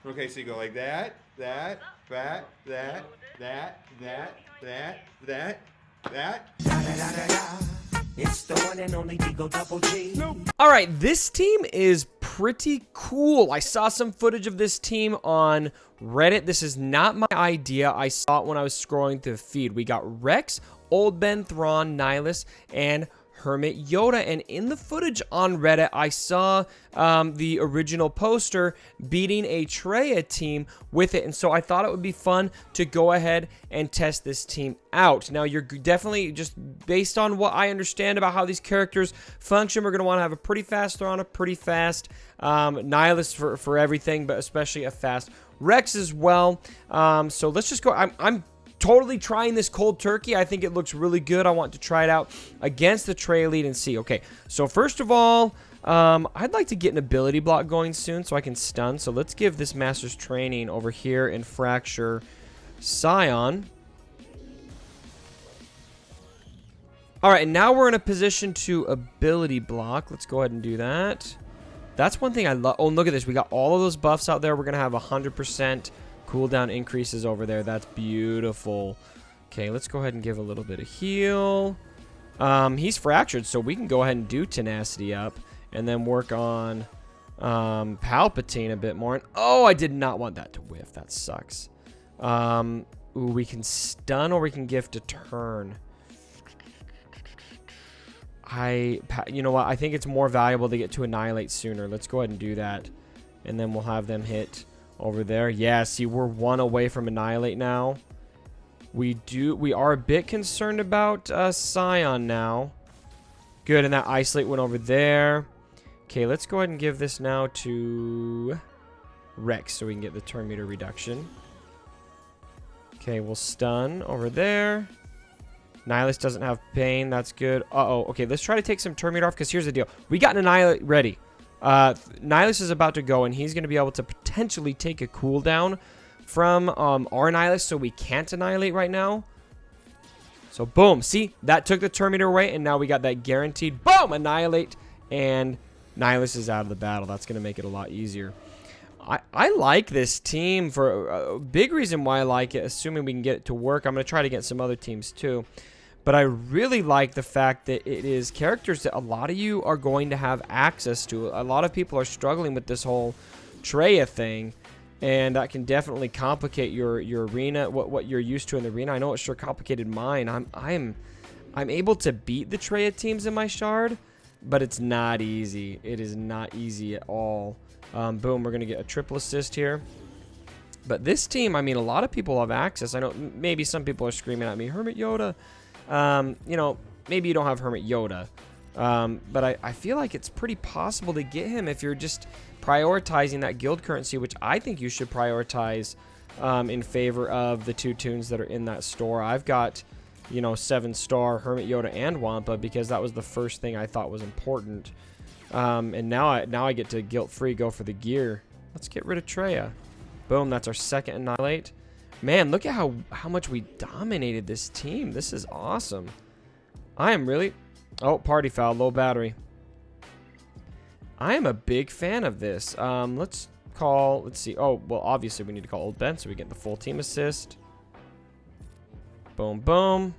Okay, so you go like that, that, that, that, that, that, that, that, that. It's the one and only Digo Double G. All right, this team is pretty cool. I saw some footage of this team on Reddit. This is not my idea. I saw it when I was scrolling through the feed. We got Rex, Old Ben, Thrawn, Nihilus, and Hermit Yoda. And in the footage on Reddit, I saw the original poster beating a Traya team with it. And so I thought it would be fun to go ahead and test this team out. Now, you're definitely, just based on what I understand about how these characters function, we're going to want to have a pretty fast Thrawn, a pretty fast Nihilus for everything, but especially a fast Rex as well. So let's just go. I'm totally trying this cold turkey. I think it looks really good. I want to try it out against the Traya lead and see. Okay, so first of all, I'd like to get an ability block going soon so I can stun. So let's give this Master's Training over here and Fracture Scion. All right, and now we're in a position to ability block. Let's go ahead and do that. That's one thing I love. Oh, look at this. We got all of those buffs out there. We're going to have 100% cooldown increases over there. That's beautiful. Okay, let's go ahead and give a little bit of heal. He's fractured, so we can go ahead and do tenacity up and then work on Palpatine a bit more. And oh, I did not want that to whiff. That sucks. Ooh, we can stun or we can gift a turn. You know what? I think it's more valuable to get to Annihilate sooner. Let's go ahead and do that. And then we'll have them hit over there. Yeah, see, we're one away from Annihilate now. We are a bit concerned about Scion now. Good, and that Isolate went over there. Okay, let's go ahead and give this now to Rex so we can get the turn meter reduction. Okay, we'll stun over there. Nihilus doesn't have pain. That's good. Uh-oh. Okay, let's try to take some turn meter off because here's the deal. We got an Annihilate ready. Nihilus is about to go, and he's going to be able to potentially take a cooldown from our Nihilus, so we can't Annihilate right now. So, boom. See? That took the turn meter away, and now we got that guaranteed, boom, Annihilate, and Nihilus is out of the battle. That's going to make it a lot easier. I like this team for a big reason why I like it, assuming we can get it to work. I'm going to try to get some other teams, too. But I really like the fact that it is characters that a lot of you are going to have access to. A lot of people are struggling with this whole Traya thing, and that can definitely complicate your arena, what you're used to in the arena. I know it sure complicated mine. I'm able to beat the Traya teams in my shard, but it's not easy. It is not easy at all. Boom, we're going to get a triple assist here. But this team, I mean, a lot of people have access. I know maybe some people are screaming at me, Hermit Yoda. You know, maybe you don't have Hermit Yoda, but I feel like it's pretty possible to get him if you're just prioritizing that guild currency, which I think you should prioritize in favor of the two tunes that are in that store. I've got, you know, 7-star Hermit Yoda and Wampa because that was the first thing I thought was important. And now I get to guilt-free go for the gear. Let's get rid of Traya. Boom, that's our second Annihilate. Man, look at how much we dominated this team. This is awesome. I am really... Oh, party foul, low battery. I am a big fan of this. Let's see. Oh, well, obviously we need to call Old Ben so we get the full team assist. Boom, boom.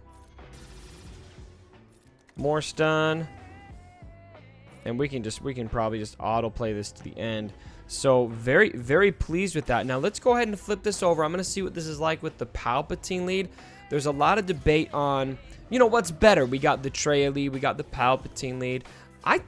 More stun. And we can probably just autoplay this to the end. So very, very pleased with that. Now let's go ahead and flip this over. I'm going to see what this is like with the Palpatine lead. There's a lot of debate on, you know, what's better. We got the Traya lead. We got the Palpatine lead. I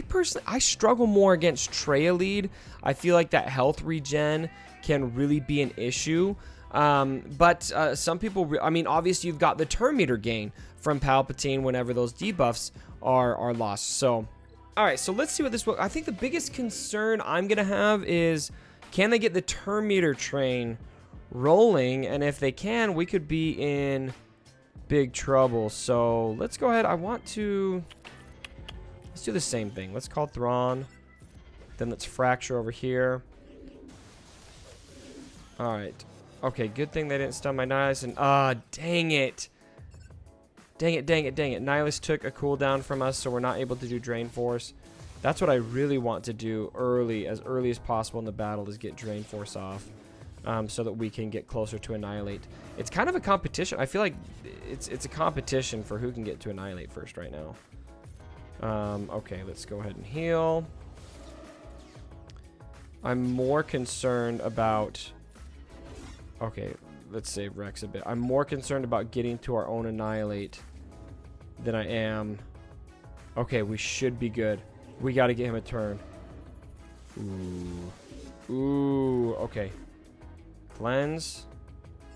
personally, I struggle more against Traya lead. I feel like that health regen can really be an issue. But some people, I mean, obviously you've got the turn meter gain from Palpatine whenever those debuffs are lost. So... all right, so let's see what this will... I think the biggest concern I'm going to have is, can they get the turn meter train rolling? And if they can, we could be in big trouble. So let's go ahead. Let's do the same thing. Let's call Thrawn. Then let's Fracture over here. All right. Okay, good thing they didn't stun my Nihilus. And, dang it. Dang it. Nihilus took a cooldown from us, so we're not able to do Drain Force. That's what I really want to do as early as possible in the battle, is get Drain Force off, so that we can get closer to Annihilate. It's kind of a competition. I feel like it's a competition for who can get to Annihilate first right now. Okay, let's go ahead and heal. I'm more concerned about... Okay, let's save Rex a bit. I'm more concerned about getting to our own Annihilate than I am... Okay, we should be good. We got to get him a turn. Ooh, okay. Cleanse.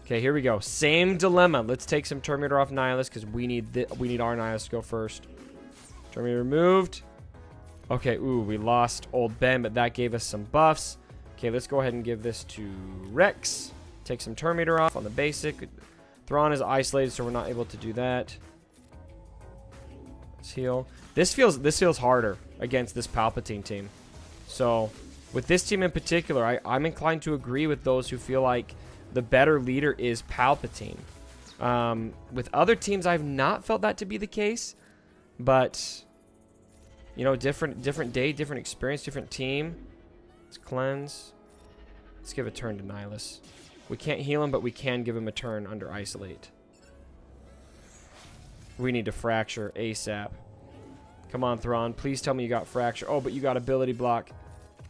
Okay, here we go. Same dilemma. Let's take some Turn Meter off Nihilus because we need our Nihilus to go first. Turn Meter removed. Okay, ooh, we lost Old Ben, but that gave us some buffs. Okay, let's go ahead and give this to Rex. Take some Turn Meter off on the basic. Thrawn is isolated, so we're not able to do that. Let's heal. This feels harder against this Palpatine team. So, with this team in particular, I'm inclined to agree with those who feel like the better leader is Palpatine. With other teams, I've not felt that to be the case. But, you know, different day, different experience, different team. Let's cleanse. Let's give a turn to Nihilus. We can't heal him, but we can give him a turn under Isolate. We need to fracture ASAP. Come on, Thrawn. Please tell me you got fracture. Oh, but you got ability block.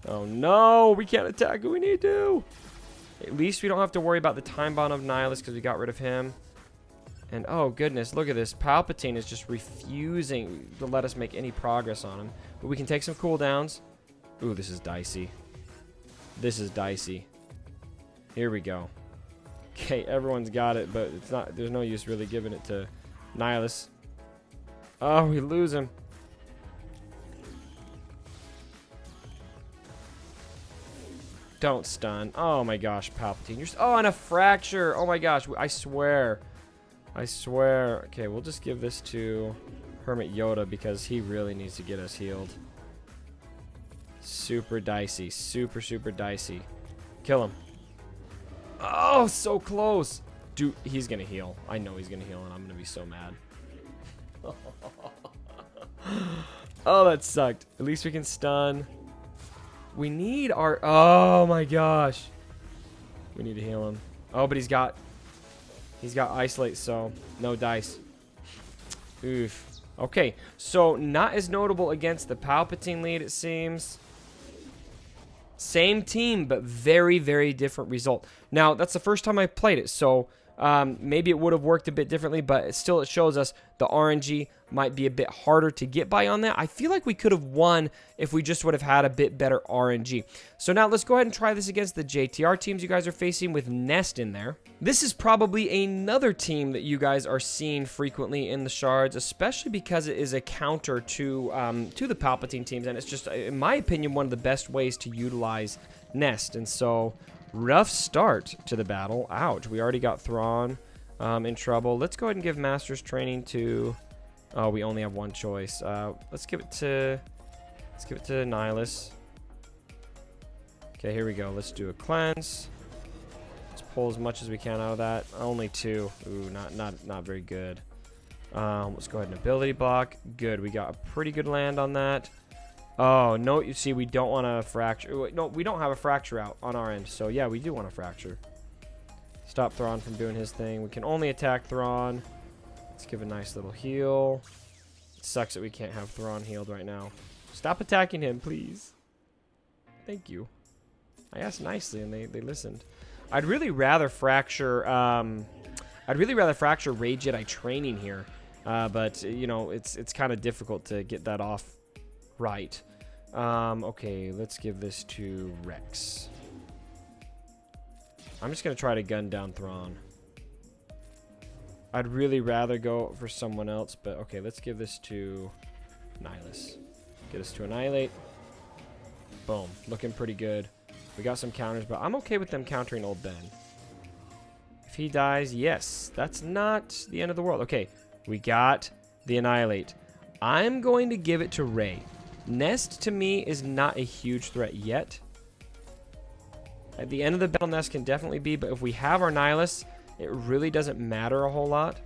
Oh, no. We can't attack who we need to. At least we don't have to worry about the time bond of Nihilus because we got rid of him. And, oh, goodness. Look at this. Palpatine is just refusing to let us make any progress on him. But we can take some cooldowns. Ooh, this is dicey. This is dicey. Here we go. Okay, everyone's got it, but it's not. There's no use really giving it to Nihilus. Oh, we lose him. Don't stun. Oh my gosh, Palpatine. Oh, and a fracture. Oh my gosh. I swear. I swear. Okay, we'll just give this to Hermit Yoda because he really needs to get us healed. Super dicey. Super, super dicey. Kill him. Oh, so close. Dude, he's going to heal. I know he's going to heal, and I'm going to be so mad. Oh, that sucked. At least we can stun. We need our... Oh, my gosh. We need to heal him. Oh, but he's got Isolate, so no dice. Oof. Okay, so not as notable against the Palpatine lead, it seems. Same team, but very, very different result. Now, that's the first time I played it, so maybe it would have worked a bit differently, but still it shows us the RNG might be a bit harder to get by on that. I feel like we could have won if we just would have had a bit better RNG. So now let's go ahead and try this against the JTR teams you guys are facing with Nest in there. This is probably another team that you guys are seeing frequently in the shards, especially because it is a counter to the Palpatine teams, and it's just, in my opinion, one of the best ways to utilize Nest. And so, rough start to the battle. Ouch, we already got Thrawn in trouble. Let's go ahead and give Master's Training to... Oh, we only have one choice. Let's give it to Nihilus. Okay, here we go. Let's do a cleanse. Let's pull as much as we can out of that. Only 2. Ooh, not very good. Let's go ahead and ability block. Good. We got a pretty good land on that. Oh, no, you see, we don't want to fracture. No, we don't have a fracture out on our end. So, yeah, we do want to fracture. Stop Thrawn from doing his thing. We can only attack Thrawn. Let's give a nice little heal. It sucks that we can't have Thrawn healed right now. Stop attacking him, please. Thank you. I asked nicely, and they listened. I'd really rather fracture. I'd really rather fracture Rey Jedi training here, but you know it's kind of difficult to get that off right. Okay, let's give this to Rex. I'm just gonna try to gun down Thrawn. I'd really rather go for someone else, but okay, let's give this to Nihilus. Get us to Annihilate. Boom. Looking pretty good. We got some counters, but I'm okay with them countering Old Ben. If he dies, yes. That's not the end of the world. Okay, we got the Annihilate. I'm going to give it to Rey. Nest, to me, is not a huge threat yet. At the end of the battle, Nest can definitely be, but if we have our Nihilus, it really doesn't matter a whole lot.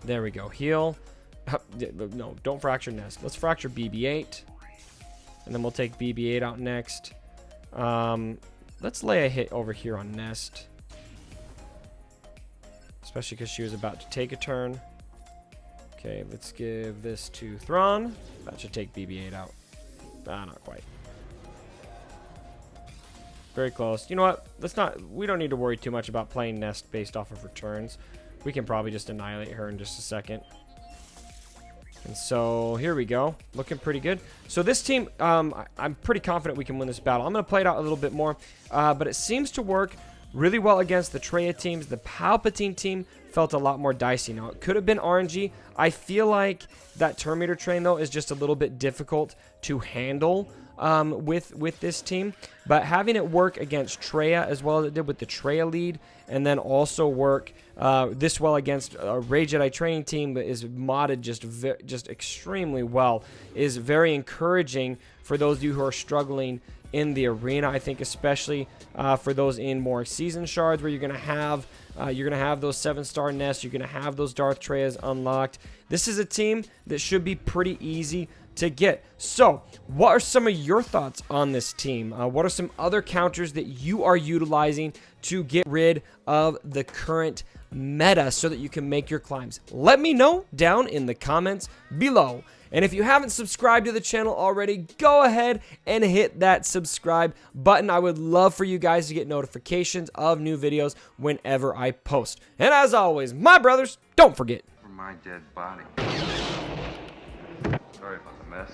There we go. Heal. No, don't fracture Nest. Let's fracture BB-8. And then we'll take BB-8 out next. Let's lay a hit over here on Nest. Especially because she was about to take a turn. Okay, let's give this to Thrawn. That should take BB-8 out. Not quite. Very close. You know what? We don't need to worry too much about playing Nest based off of returns. We can probably just annihilate her in just a second. And so here we go. Looking pretty good. So this team, I'm pretty confident we can win this battle. I'm going to play it out a little bit more. But it seems to work really well against the Traya teams. The Palpatine team felt a lot more dicey. Now, it could have been RNG. I feel like that Terminator train, though, is just a little bit difficult to handle with this team. But having it work against Traya as well as it did with the Traya lead, and then also work this well against a Rey Jedi training team that is modded just extremely well, is very encouraging for those of you who are struggling in the arena. I think especially for those in more season shards, where you're gonna have those 7-star nests, you're gonna have those Darth Trayas unlocked. This is a team that should be pretty easy to get. So, what are some of your thoughts on this team? What are some other counters that you are utilizing to get rid of the current meta so that you can make your climbs? Let me know down in the comments below. And if you haven't subscribed to the channel already, go ahead and hit that subscribe button. I would love for you guys to get notifications of new videos whenever I post. And as always, my brothers, don't forget. For my dead body. Sorry about the mess.